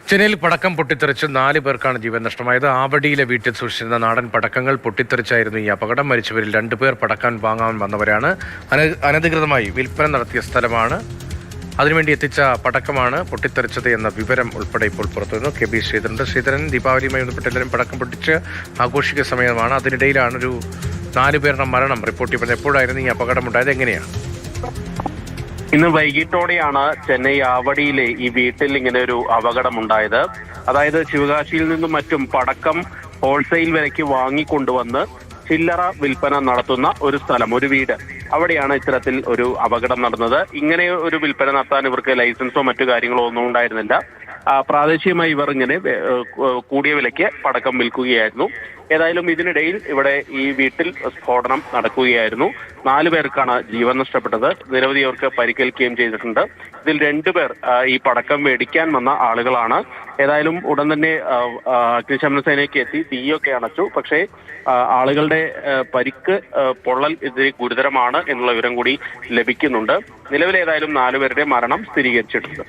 ചെന്നൈയിൽ പടക്കം പൊട്ടിത്തെറിച്ച് 4 പേർക്കാണ് ജീവൻ നഷ്ടമായത്. ആവടിയിലെ വീട്ടിൽ സൂക്ഷിച്ചിരുന്ന നാടൻ പടക്കങ്ങൾ പൊട്ടിത്തെറിച്ചായിരുന്നു ഈ അപകടം. മരിച്ചവരിൽ 2 പേർ പടക്കം വാങ്ങാൻ വന്നവരാണ്. അനധികൃതമായി വിൽപ്പന നടത്തിയ സ്ഥലമാണ്. അതിനുവേണ്ടി എത്തിച്ച പടക്കമാണ് പൊട്ടിത്തെറിച്ചത് എന്ന വിവരം ഉൾപ്പെടെ ഇപ്പോൾ പുറത്തുവരുന്നു. കെ ബി ശ്രീധരൻ ദീപാവലിയുമായി ബന്ധപ്പെട്ട് എല്ലാവരും പടക്കം പൊട്ടിച്ച് ആഘോഷിക്കുന്ന സമയമാണ്. അതിനിടയിലാണ് ഒരു 4 പേരുടെ മരണം റിപ്പോർട്ട് ചെയ്യപ്പെടുന്നത്. എപ്പോഴായിരുന്നു ഈ അപകടം ഉണ്ടായത്? എങ്ങനെയാണ്? ഇന്ന് വൈകിട്ടോടെയാണ് ചെന്നൈ ആവടിയിലെ ഈ വീട്ടിൽ ഇങ്ങനെ ഒരു അപകടമുണ്ടായത്. അതായത് ശിവകാശിയിൽ നിന്നും മറ്റും പടക്കം ഹോൾസെയിൽ വിലയ്ക്ക് വാങ്ങിക്കൊണ്ടുവന്ന് ചില്ലറ വിൽപ്പന നടത്തുന്ന ഒരു സ്ഥലം, ഒരു വീട്, അവിടെയാണ് ഇത്തരത്തിൽ ഒരു അപകടം നടന്നത്. ഇങ്ങനെ ഒരു വിൽപ്പന നടത്താൻ ഇവർക്ക് ലൈസൻസോ മറ്റു കാര്യങ്ങളോ ഒന്നും ഉണ്ടായിരുന്നില്ല. പ്രാദേശികമായി ഇവർ ഇങ്ങനെ കൂടിയ വിലയ്ക്ക് പടക്കം വിൽക്കുകയായിരുന്നു. ഏതായാലും ഇതിനിടയിൽ ഇവിടെ ഈ വീട്ടിൽ സ്ഫോടനം നടക്കുകയായിരുന്നു. 4 പേർക്കാണ് ജീവൻ നഷ്ടപ്പെട്ടത്. നിരവധി പേർക്ക് പരിക്കേൽക്കുകയും ചെയ്തിട്ടുണ്ട്. ഇതിൽ 2 പേർ ഈ പടക്കം മേടിക്കാൻ വന്ന ആളുകളാണ്. ഏതായാലും ഉടൻ തന്നെ അഗ്നിശമന സേനയ്ക്ക് എത്തി തീയൊക്കെ അണച്ചു. പക്ഷേ ആളുകളുടെ പരിക്ക്, പൊള്ളൽ ഇതിൽ ഗുരുതരമാണ് എന്നുള്ള വിവരം കൂടി ലഭിക്കുന്നുണ്ട്. നിലവിൽ ഏതായാലും 4 പേരുടെ മരണം സ്ഥിരീകരിച്ചിട്ടുണ്ട്.